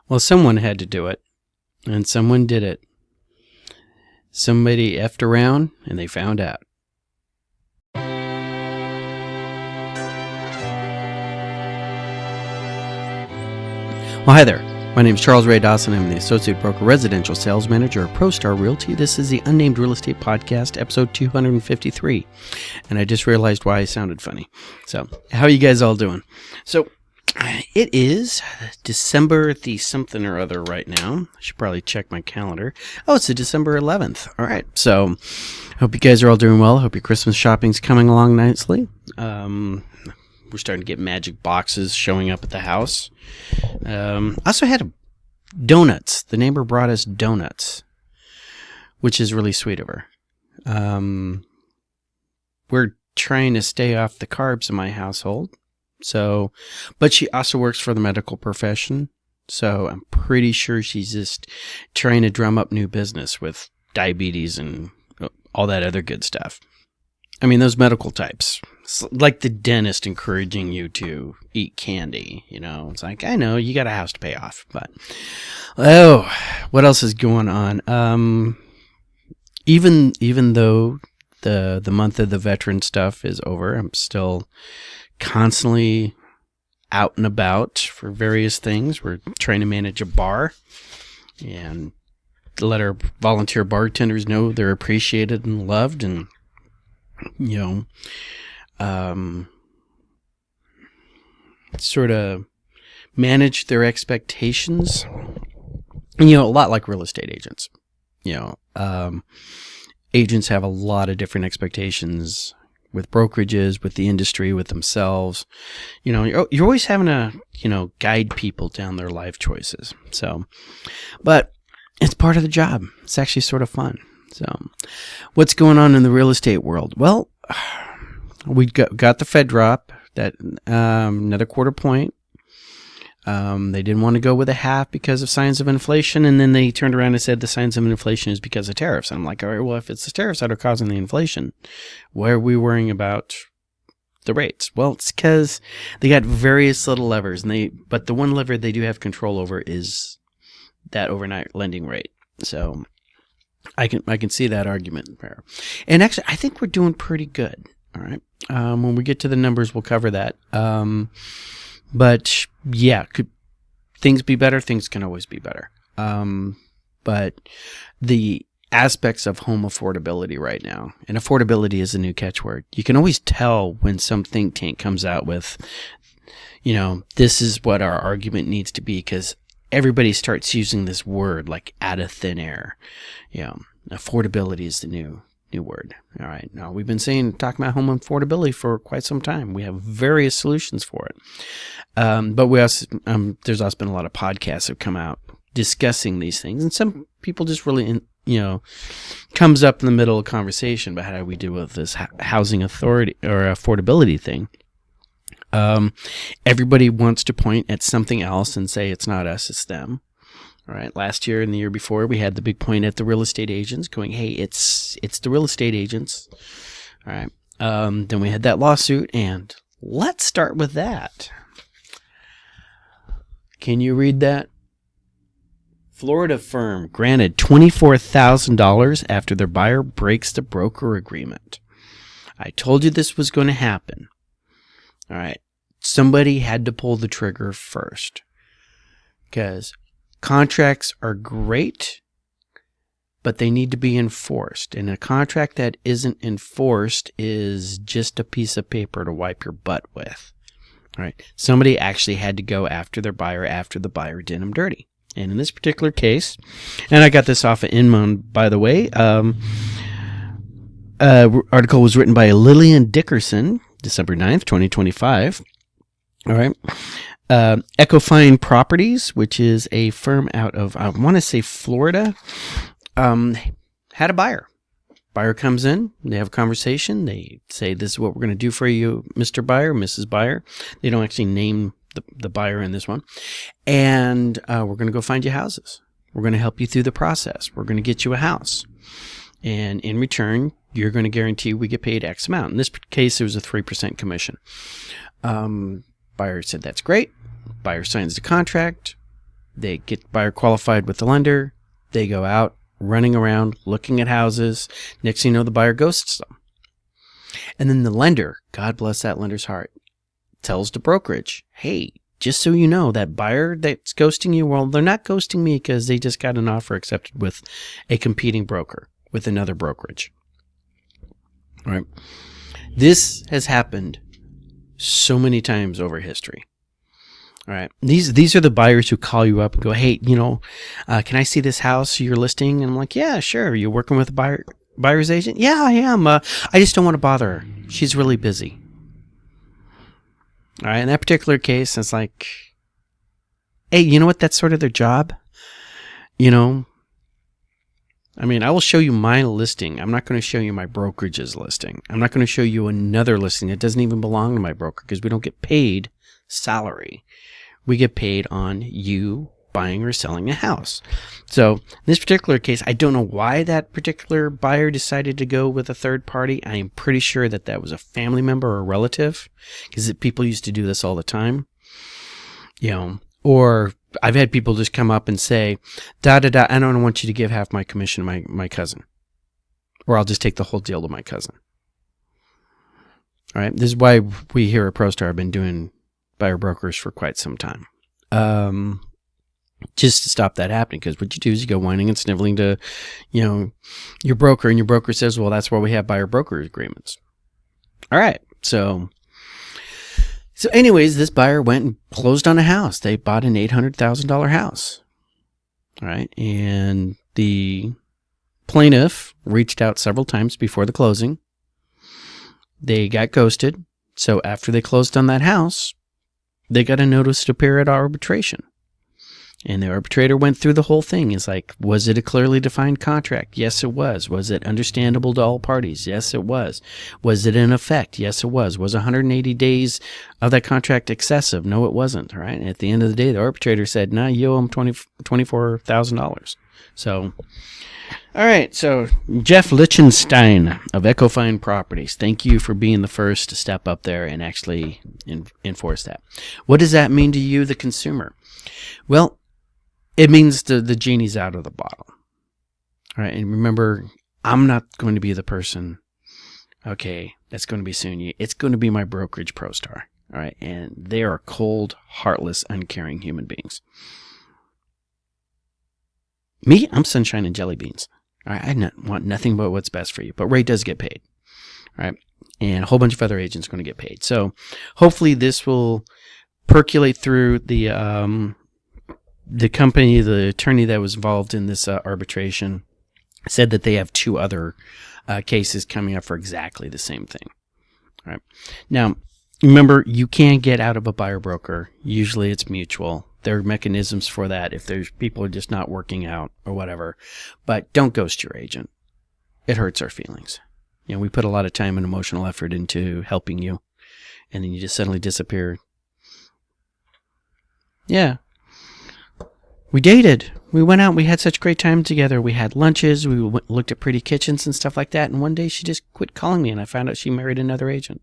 Well, someone had to do it, and someone did it. Somebody effed around, and they found out. Well, hi there. My name is Charles Ray Dawson. I'm the Associate Broker Residential Sales Manager at ProStar Realty. This is the Unnamed Real Estate Podcast, episode 253. And I just realized why I sounded funny. So, how are you guys all doing? So, it is December the something or other right now. I should probably check my calendar. Oh, it's the December 11th. All right. So, hope you guys are all doing well. Hope your Christmas shopping's coming along nicely. We're starting to get magic boxes showing up at the house. I also had donuts. The neighbor brought us donuts, which is really sweet of her. We're trying to stay off the carbs in my household. So, but she also works for the medical profession. So I'm pretty sure she's just trying to drum up new business with diabetes and all that other good stuff. I mean, those medical types, it's like the dentist encouraging you to eat candy, you know, it's like, I know you got a house to pay off, but, oh, what else is going on? Even though the month of the veteran stuff is over, I'm still constantly out and about for various things. We're trying to manage a bar and let our volunteer bartenders know they're appreciated and loved, and sort of manage their expectations. And, a lot like real estate agents. Agents have a lot of different expectations with brokerages, with the industry, with themselves. You're always having to, guide people down their life choices. So, but it's part of the job. It's actually sort of fun. So, what's going on in the real estate world? Well, we got the Fed drop, that another quarter point. They didn't want to go with a half because of signs of inflation, and then they turned around and said the signs of inflation is because of tariffs. I'm like, all right, well, if it's the tariffs that are causing the inflation, why are we worrying about the rates? Well, it's because they got various little levers, but the one lever they do have control over is that overnight lending rate. So I can see that argument there. And actually, I think we're doing pretty good. All right. When we get to the numbers, we'll cover that. But yeah, could things be better? Things can always be better. But the aspects of home affordability right now, and affordability is a new catchword. You can always tell when some think tank comes out with, this is what our argument needs to be, because everybody starts using this word like out of thin air. Affordability is the new word. All right. Now, we've been talking about home affordability for quite some time. We have various solutions for it. But we also, there's also been a lot of podcasts that have come out discussing these things. And some people just really, comes up in the middle of conversation about how do we deal with this housing authority or affordability thing. Everybody wants to point at something else and say it's not us, it's them. All right. Last year and the year before, we had the big point at the real estate agents going, hey, it's the real estate agents. All right. Then we had that lawsuit, and let's start with that. Can you read that? Florida firm granted $24,000 after their buyer breaks the broker agreement. I told you this was going to happen. All right. Somebody had to pull the trigger first, because contracts are great, but they need to be enforced. And a contract that isn't enforced is just a piece of paper to wipe your butt with. All right. Somebody actually had to go after their buyer after the buyer did them dirty. And in this particular case, and I got this off of Inman, by the way, article was written by Lillian Dickerson, December 9th, 2025. All right. Ecofine Properties, which is a firm out of, I want to say Florida, had a buyer. Buyer comes in, they have a conversation, they say, this is what we're going to do for you, Mr. Buyer, Mrs. Buyer. They don't actually name the buyer in this one. And we're going to go find you houses. We're going to help you through the process. We're going to get you a house. And in return, you're going to guarantee we get paid X amount. In this case, it was a 3% commission. Buyer said, that's great. Buyer signs the contract. They get buyer qualified with the lender. They go out running around looking at houses. Next thing you know, the buyer ghosts them. And then the lender, God bless that lender's heart, tells the brokerage, hey, just so you know, that buyer that's ghosting you, well, they're not ghosting me because they just got an offer accepted with a competing broker, with another brokerage. All right. This has happened so many times over history. All right. These are the buyers who call you up and go, hey, can I see this house you're listing? And I'm like, yeah, sure. You're working with a buyer's agent? Yeah, I am. I just don't want to bother her. She's really busy. All right. In that particular case, it's like, hey, you know what? That's sort of their job. I will show you my listing. I'm not going to show you my brokerage's listing. I'm not going to show you another listing that doesn't even belong to my broker because we don't get paid salary. We get paid on you buying or selling a house. So in this particular case, I don't know why that particular buyer decided to go with a third party. I am pretty sure that was a family member or a relative, because people used to do this all the time. Or I've had people just come up and say, I don't want you to give half my commission to my cousin. Or I'll just take the whole deal to my cousin. All right. This is why we here at ProStar have been doing buyer brokers for quite some time. Just to stop that happening, because what you do is you go whining and sniveling to, your broker, and your broker says, well, that's why we have buyer broker agreements. All right. So anyways, this buyer went and closed on a house. They bought an $800,000 house. All right. And the plaintiff reached out several times before the closing. They got ghosted. So after they closed on that house, they got a notice to appear at arbitration. And the arbitrator went through the whole thing. It's like, was it a clearly defined contract? Yes, it was. Was it understandable to all parties? Yes, it was. Was it in effect? Yes, it was. Was 180 days of that contract excessive? No, it wasn't. Right. And at the end of the day, the arbitrator said, no, you owe him $24,000. So, all right. So Jeff Lichtenstein of Ecofine Properties, thank you for being the first to step up there and actually enforce that. What does that mean to you, the consumer? Well, it means the genie's out of the bottle. All right. And remember, I'm not going to be the person, okay, that's going to be suing you. It's going to be my brokerage, ProStar. All right. And they are cold, heartless, uncaring human beings. Me, I'm sunshine and jelly beans. All right. I want nothing but what's best for you. But Ray does get paid. All right. And a whole bunch of other agents are going to get paid. So hopefully this will percolate through the company. The attorney that was involved in this arbitration said that they have 2 other cases coming up for exactly the same thing. All right. Now, remember, you can't get out of a buyer broker. Usually it's mutual. There are mechanisms for that if there's people are just not working out or whatever. But don't ghost your agent. It hurts our feelings. We put a lot of time and emotional effort into helping you, and then you just suddenly disappear. Yeah. We dated. We went out. We had such great time together. We had lunches. We looked at pretty kitchens and stuff like that. And one day she just quit calling me, and I found out she married another agent.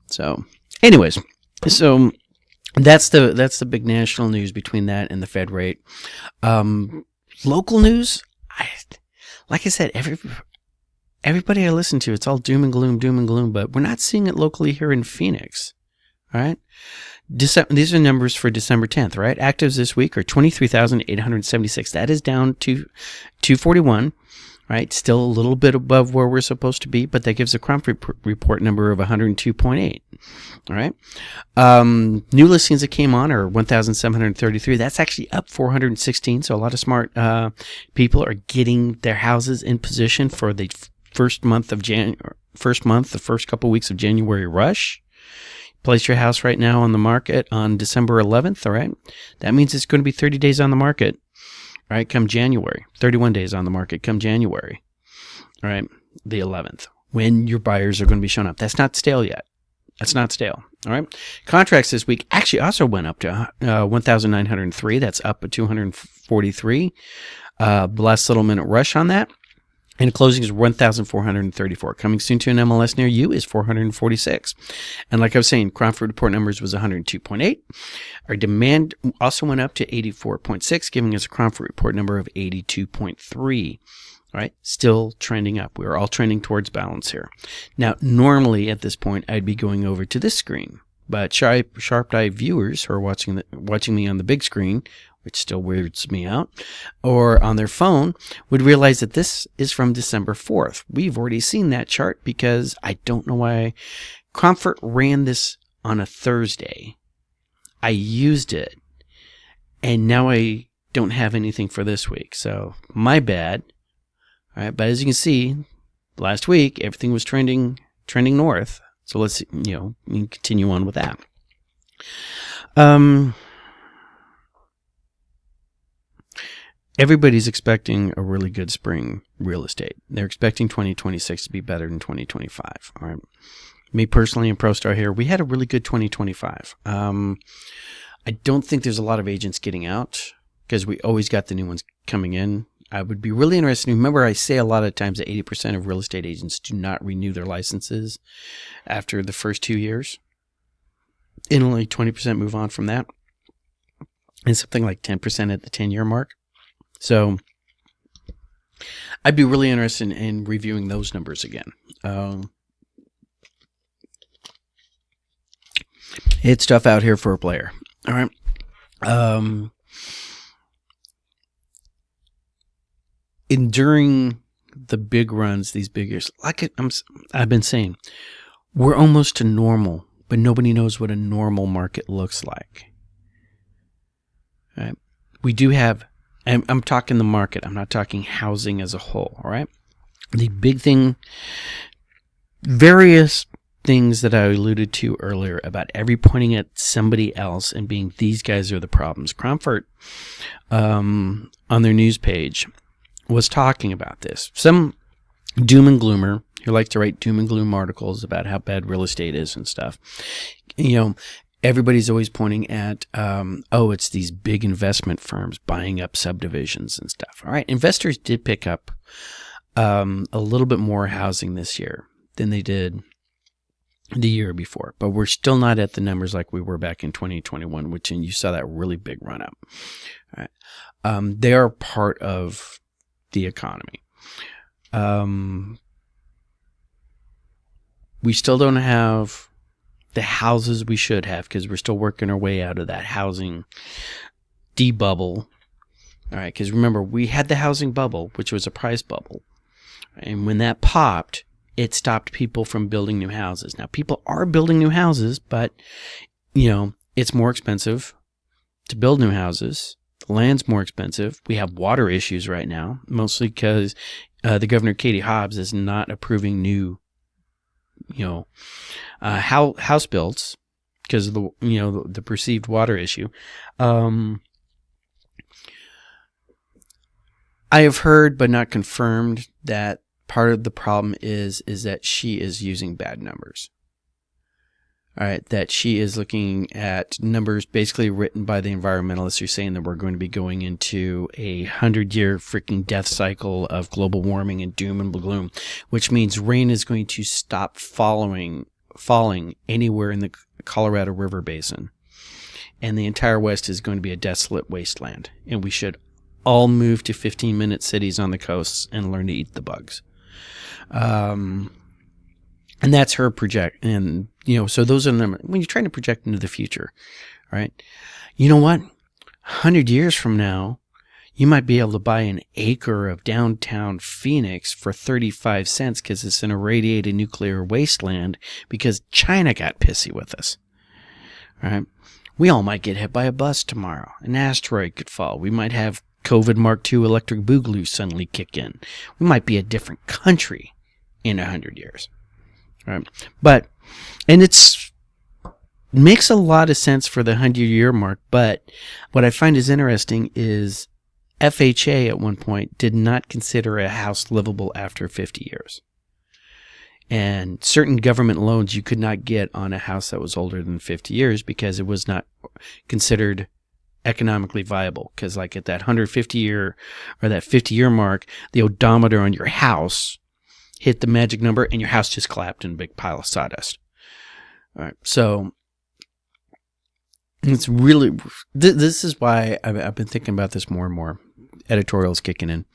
So, anyways, that's the big national news between that and the Fed rate. Local news, like I said, everybody I listen to, it's all doom and gloom, but we're not seeing it locally here in Phoenix. All right. These are numbers for December 10th, right? Actives this week are 23,876. That is down to 241, right? Still a little bit above where we're supposed to be, but that gives a crop report number of 102.8. All right. New listings that came on are 1,733. That's actually up 416. So a lot of smart people are getting their houses in position for the first couple weeks of January rush. Place your house right now on the market on December 11th, all right? That means it's going to be 30 days on the market, all right, come January. 31 days on the market come January, all right, the 11th, when your buyers are going to be showing up. That's not stale yet. That's not stale, all right? Contracts this week actually also went up to 1,903. That's up at 243. Last little minute rush on that. And closing is 1,434. Coming soon to an MLS near you is 446. And like I was saying, Cromford report numbers was 102.8. Our demand also went up to 84.6, giving us a Cromford report number of 82.3. All right, still trending up. We're all trending towards balance here. Now, normally at this point, I'd be going over to this screen, but sharp-eyed viewers who are watching me on the big screen, which still weirds me out, or on their phone, would realize that this is from December 4th. We've already seen that chart because I don't know why. Cromford ran this on a Thursday. I used it, and now I don't have anything for this week, so my bad. All right, but as you can see, last week everything was trending north. So let's continue on with that. Everybody's expecting a really good spring real estate. They're expecting 2026 to be better than 2025. All right. Me personally and ProStar here, we had a really good 2025. I don't think there's a lot of agents getting out because we always got the new ones coming in. I would be really interested. Remember, I say a lot of times that 80% of real estate agents do not renew their licenses after the first 2 years. And only 20% move on from that. And something like 10% at the 10-year mark. So I'd be really interested in reviewing those numbers again. It's tough out here for a player. All right. And during the big runs, these big years, like I've been saying, we're almost to normal, but nobody knows what a normal market looks like. All right. We do have, I'm talking the market. I'm not talking housing as a whole. All right. The big thing, various things that I alluded to earlier about every pointing at somebody else and being these guys are the problems. Cromford, on their news page, was talking about this. Some doom and gloomer who likes to write doom and gloom articles about how bad real estate is and stuff. Everybody's always pointing at, it's these big investment firms buying up subdivisions and stuff. All right, investors did pick up a little bit more housing this year than they did the year before, but we're still not at the numbers like we were back in 2021, which and you saw that really big run up. All right, they are part of the economy. We still don't have the houses we should have because we're still working our way out of that housing de-bubble. All right, because remember, we had the housing bubble, which was a price bubble. And when that popped, it stopped people from building new houses. Now, people are building new houses, but, it's more expensive to build new houses. The land's more expensive. We have water issues right now, mostly because the governor, Katie Hobbs, is not approving new, house builds because of the perceived water issue. I have heard, but not confirmed, that part of the problem is that she is using bad numbers. All right, that she is looking at numbers basically written by the environmentalists who are saying that we're going to be going into a 100-year freaking death cycle of global warming and doom and gloom, which means rain is going to stop falling anywhere in the Colorado River Basin. And the entire West is going to be a desolate wasteland. And we should all move to 15-minute cities on the coasts and learn to eat the bugs. And that's her project. And, so those are the numbers. When you're trying to project into the future, right? You know what? 100 years from now, you might be able to buy an acre of downtown Phoenix for 35 cents because it's an irradiated nuclear wasteland because China got pissy with us. All right? We all might get hit by a bus tomorrow. An asteroid could fall. We might have COVID Mark II electric boogaloo suddenly kick in. We might be a different country in 100 years. Right. And it's makes a lot of sense for the 100-year mark, but what I find is interesting is FHA at one point did not consider a house livable after 50 years. And certain government loans you could not get on a house that was older than 50 years because it was not considered economically viable, because like at that 150-year or that 50-year mark, the odometer on your house hit the magic number and your house just collapsed in a big pile of sawdust. All right, so it's really, this is why I've been thinking about this more and more. Editorials kicking in.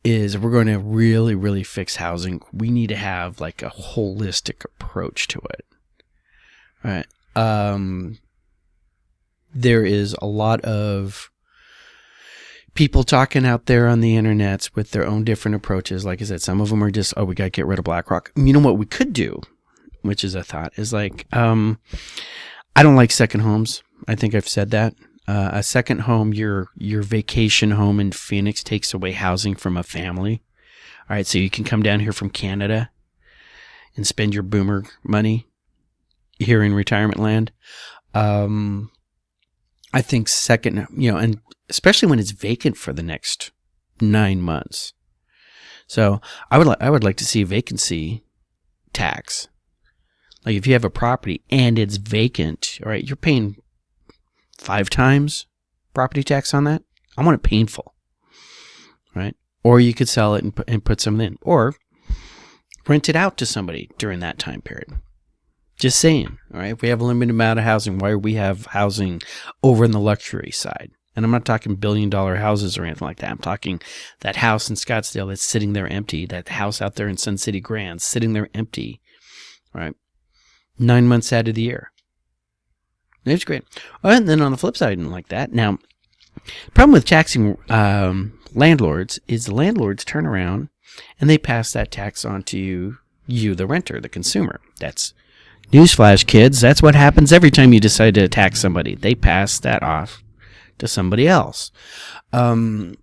Is if we're going to really, really fix housing, we need to have like a holistic approach to it. All right. There is a lot of people talking out there on the internet with their own different approaches. Like I said, some of them are just, oh, we got to get rid of BlackRock. You know what we could do, which is a thought, is like, I don't like second homes. I think I've said that. A second home, your vacation home in Phoenix, takes away housing from a family. All right, so you can come down here from Canada and spend your boomer money here in retirement land. I think second, and especially when it's vacant for the next 9 months. So I would like to see a vacancy tax. Like if you have a property and it's vacant, all right, you're paying 5 times property tax on that. I want it painful, right? Or you could sell it and put some in, or rent it out to somebody during that time period. Just saying, all right? If we have a limited amount of housing, why do we have housing over in the luxury side? And I'm not talking $1 billion houses or anything like that. I'm talking that house in Scottsdale that's sitting there empty, that house out there in Sun City Grand sitting there empty, right? 9 months out of the year. It's great. And then on the flip side, like that. Now, the problem with taxing landlords is the landlords turn around and they pass that tax on to you, the renter, the consumer. That's newsflash, kids. That's what happens every time you decide to tax somebody. They pass that off to somebody else. But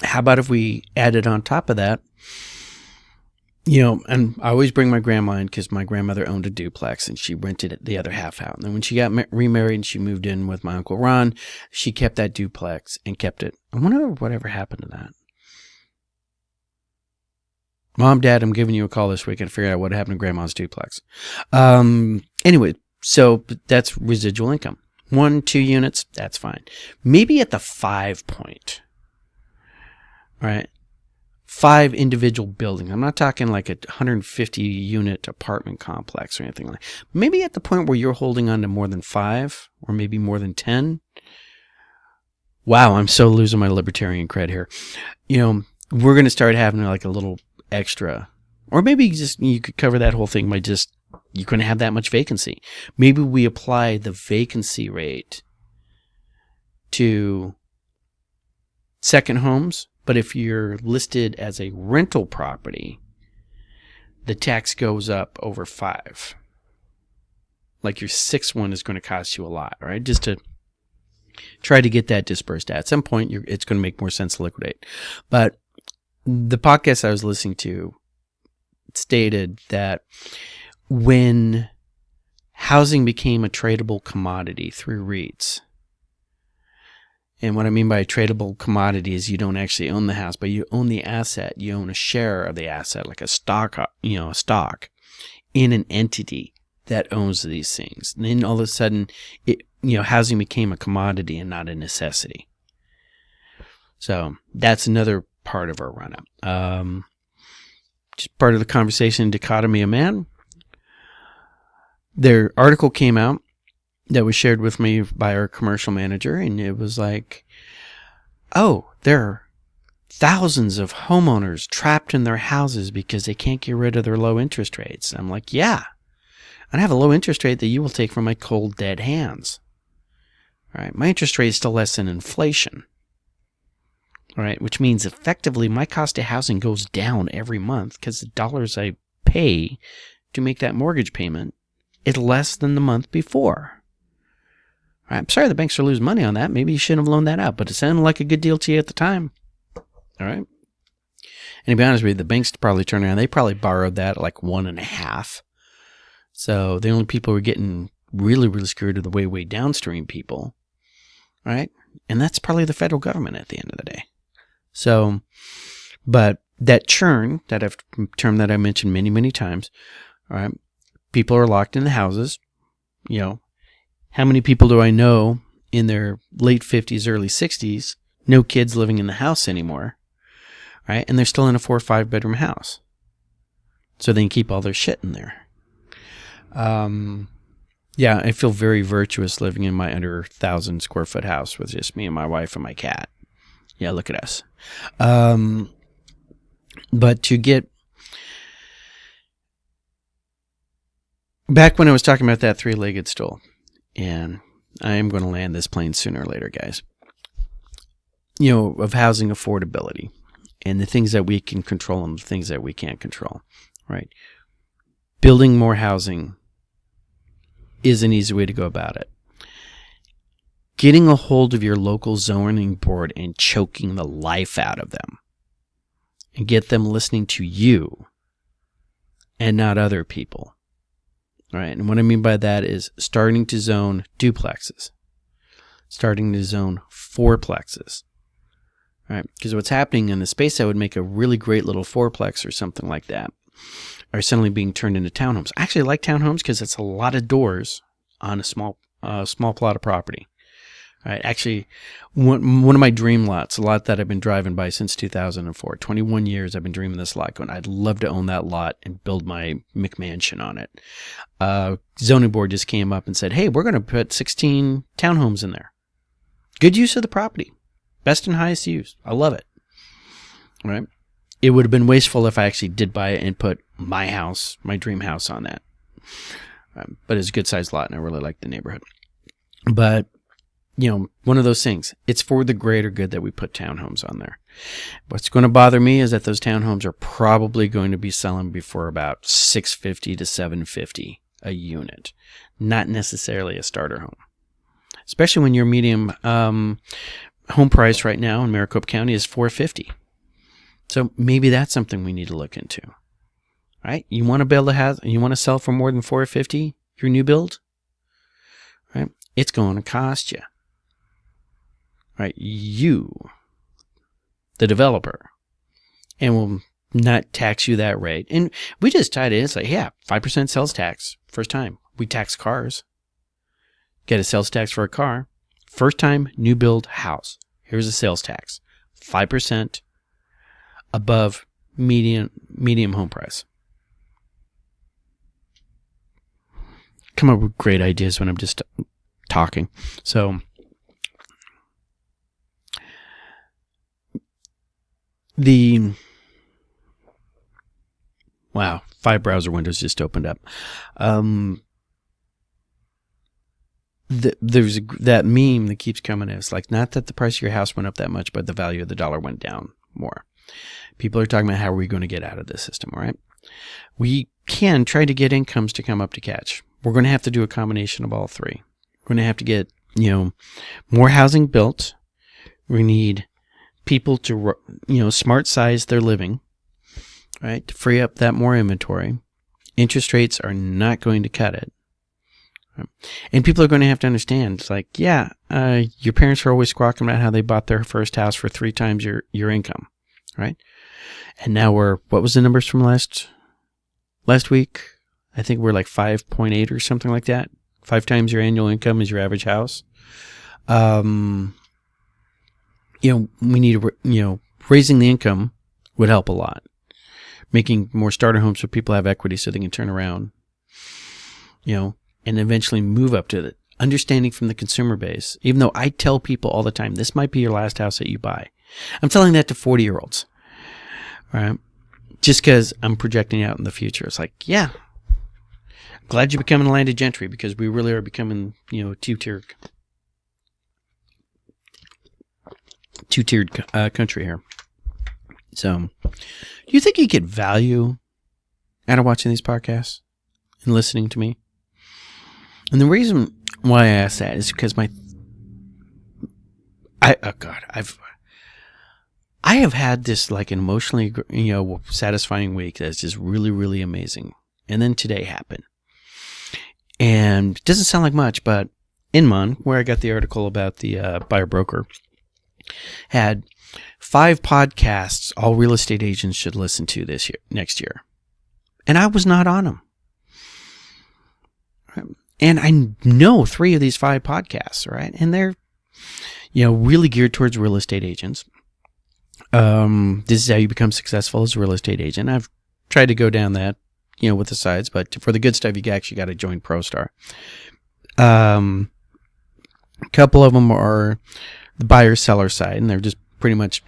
how about if we added on top of that, and I always bring my grandma in because my grandmother owned a duplex and she rented the other half out. And then when she got remarried and she moved in with my Uncle Ron, she kept that duplex and kept it. I wonder whatever happened to that. Mom, Dad, I'm giving you a call this week and figure out what happened to Grandma's duplex. Anyway, so that's residual income. 1, 2 units, that's fine. Maybe at the 5 point. All right. 5 individual buildings. I'm not talking like a 150 unit apartment complex or anything like that. Maybe at the point where you're holding on to more than 5 or maybe more than 10. Wow, I'm so losing my libertarian cred here. We're going to start having like a little extra, or maybe you could cover that whole thing by you're going to have that much vacancy. Maybe we apply the vacancy rate to second homes. But if you're listed as a rental property, the tax goes up over 5. Like your 6th one is going to cost you a lot, right? Just to try to get that dispersed at some point, it's going to make more sense to liquidate. But the podcast I was listening to stated that when housing became a tradable commodity through REITs, and what I mean by a tradable commodity is you don't actually own the house, but you own the asset. You own a share of the asset, like a stock, a stock in an entity that owns these things. And then all of a sudden, housing became a commodity and not a necessity. So that's another part of our run-up. Just part of the conversation, Dichotomy of Man. Their article came out that was shared with me by our commercial manager, and it was like, oh, there are thousands of homeowners trapped in their houses because they can't get rid of their low interest rates. I'm like, yeah, and I have a low interest rate that you will take from my cold, dead hands. All right, my interest rate is still less than inflation. All right, which means effectively my cost of housing goes down every month because the dollars I pay to make that mortgage payment is less than the month before. I'm sorry the banks are losing money on that. Maybe you shouldn't have loaned that out, but it sounded like a good deal to you at the time. All right. And to be honest with you, the banks probably turned around. They probably borrowed that at like 1.5. So the only people who are getting really, really screwed are the way downstream people. All right. And that's probably the federal government at the end of the day. So, but that churn, term that I mentioned many, many times, all right, people are locked in the houses. How many people do I know in their late 50s, early 60s, no kids living in the house anymore, right? And they're still in a 4 or 5 bedroom house. So they can keep all their shit in there. Yeah, I feel very virtuous living in my under 1,000 square foot house with just me and my wife and my cat. Yeah, look at us. But to get back when I was talking about that 3-legged stool, and I am going to land this plane sooner or later, guys, of housing affordability and the things that we can control and the things that we can't control, right? Building more housing is an easy way to go about it. Getting a hold of your local zoning board and choking the life out of them and get them listening to you and not other people. All right. And what I mean by that is starting to zone duplexes, starting to zone fourplexes. All right. Because what's happening in the space that would make a really great little fourplex or something like that are suddenly being turned into townhomes. I actually like townhomes because it's a lot of doors on a small plot of property. All right. Actually, one of my dream lots, a lot that I've been driving by since 2004, 21 years I've been dreaming this lot going, I'd love to own that lot and build my McMansion on it. Zoning board just came up and said, hey, we're going to put 16 townhomes in there. Good use of the property. Best and highest use. I love it. All right. It would have been wasteful if I actually did buy it and put my house, my dream house on that. But it's a good sized lot and I really like the neighborhood. But one of those things, it's for the greater good that we put townhomes on there. What's going to bother me is that those townhomes are probably going to be selling before about $650 to $750 a unit, not necessarily a starter home. Especially when your medium home price right now in Maricopa County is $450. So maybe that's something we need to look into. Right? You want to build a house, you want to sell for more than $450 your new build? Right? It's going to cost you. Right, you, the developer, and will not tax you that rate. And we just tied it. It's like, yeah, 5% sales tax. First time. We tax cars. Get a sales tax for a car. First time new build house. Here's a sales tax. 5% above medium home price. Come up with great ideas when I'm just talking. So wow, 5 browser windows just opened up. There's that meme that keeps coming in. It's like, not that the price of your house went up that much, but the value of the dollar went down more. People are talking about how are we going to get out of this system, all right? We can try to get incomes to come up to catch. We're going to have to do a combination of all three. We're going to have to get, more housing built. We need people to, smart size their living, right? To free up that more inventory. Interest rates are not going to cut it. And people are going to have to understand, it's like, yeah, your parents are always squawking about how they bought their first house for 3 times your income, right? And now what was the numbers from last week? I think we're like 5.8 or something like that. 5 times your annual income is your average house. We need to, raising the income would help a lot. Making more starter homes so people have equity so they can turn around, and eventually move up to the understanding from the consumer base. Even though I tell people all the time, this might be your last house that you buy. I'm telling that to 40-year-olds, right? Just because I'm projecting out in the future. It's like, yeah, glad you're becoming a landed gentry because we really are becoming, two-tiered country here. So, do you think you get value out of watching these podcasts and listening to me? And the reason why I ask that is because I have had this like an emotionally, satisfying week that's just really, really amazing. And then today happened. And it doesn't sound like much, but Inman, where I got the article about the buyer broker, had 5 podcasts all real estate agents should listen to next year. And I was not on them. And I know 3 of these 5 podcasts, right? And they're really geared towards real estate agents. This is how you become successful as a real estate agent. I've tried to go down that, with the sides, but for the good stuff, you actually got to join ProStar. A couple of them are the buyer-seller side, and they're just pretty much,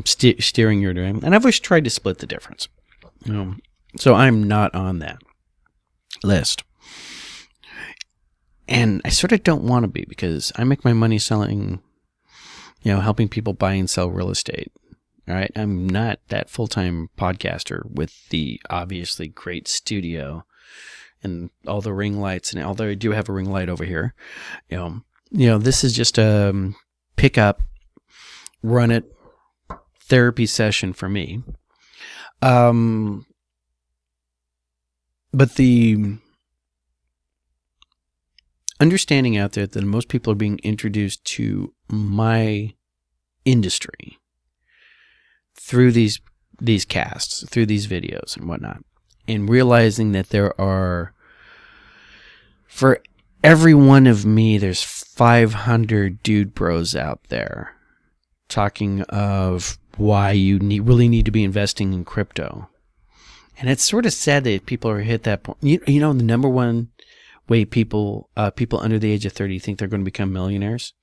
steering your doing. And I've always tried to split the difference. So I'm not on that list. And I sort of don't want to be, because I make my money selling, helping people buy and sell real estate. All right. I'm not that full-time podcaster with the obviously great studio and all the ring lights. And although I do have a ring light over here, this is just a pick up, run it therapy session for me. But the understanding out there that most people are being introduced to my industry through these casts, through these videos and whatnot, and realizing that there are, for every one of me, there's 500 dude bros out there talking of why you really need to be investing in crypto. And it's sort of sad that people are hit that point. The number one way people under the age of 30 think they're going to become millionaires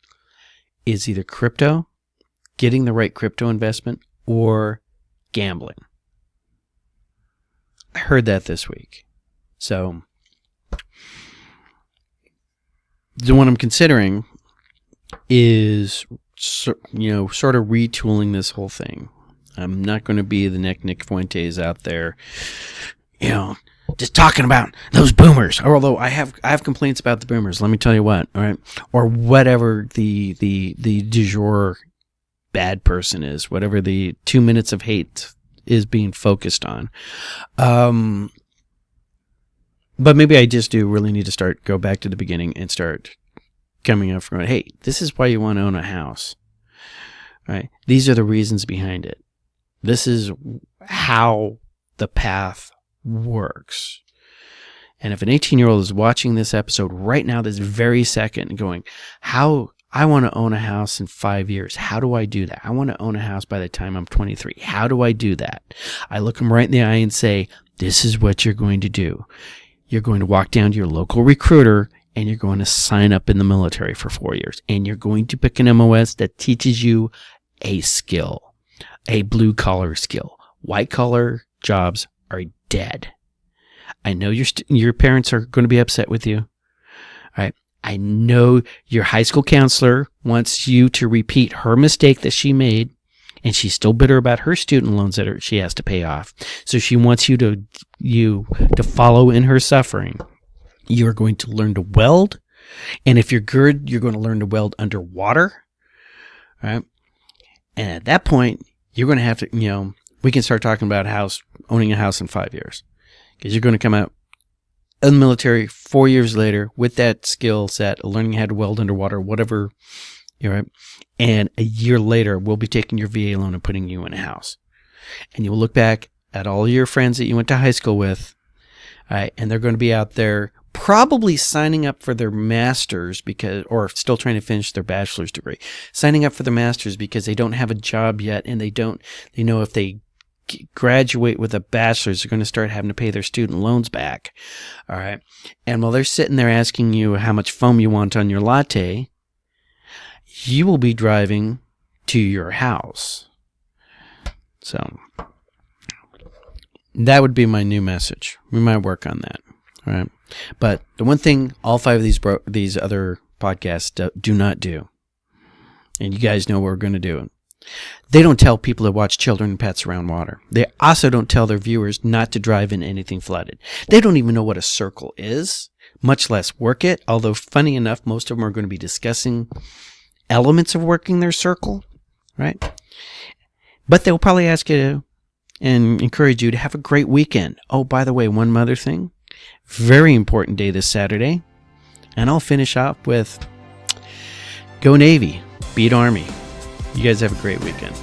is either crypto, getting the right crypto investment, or gambling. I heard that this week. So the one I'm considering is, sort of retooling this whole thing. I'm not going to be the Nick Fuentes out there, just talking about those boomers. Although I have complaints about the boomers. Let me tell you what, all right, or whatever the du jour bad person is, whatever the 2 minutes of hate is being focused on. But maybe I just do really need to go back to the beginning and start coming up from, hey, this is why you want to own a house, right? These are the reasons behind it. This is how the path works. And if an 18-year-old is watching this episode right now, this very second, going, how I want to own a house in 5 years. How do I do that? I want to own a house by the time I'm 23. How do I do that? I look them right in the eye and say, this is what you're going to do. You're going to walk down to your local recruiter and you're going to sign up in the military for 4 years. And you're going to pick an MOS that teaches you a skill, a blue collar skill. White collar jobs are dead. I know your parents are going to be upset with you. All right. I know your high school counselor wants you to repeat her mistake that she made, and she's still bitter about her student loans that she has to pay off. So she wants you to follow in her suffering. You're going to learn to weld, and if you're good, you're going to learn to weld underwater. All right. And at that point, you're going to have to, we can start talking about owning a house in 5 years, because you're going to come out in the military 4 years later with that skill set, learning how to weld underwater, whatever, right? And a year later, we'll be taking your VA loan and putting you in a house. And you'll look back at all your friends that you went to high school with, right? And they're going to be out there probably signing up for their master's or still trying to finish their bachelor's degree, signing up for their master's because they don't have a job yet, and they know if they graduate with a bachelor's, they're going to start having to pay their student loans back. All right. And while they're sitting there asking you how much foam you want on your latte, you will be driving to your house. So that would be my new message. We might work on that. All right. But the one thing all 5 of these other podcasts do not do, and you guys know what we're going to do, they don't tell people to watch children and pets around water. They also don't tell their viewers not to drive in anything flooded. They don't even know what a circle is, much less work it. Although, funny enough, most of them are going to be discussing elements of working their circle, right? But they'll probably ask you to and encourage you to have a great weekend. Oh, by the way, one other thing. Very important day this Saturday. And I'll finish up with Go Navy, beat Army. You guys have a great weekend.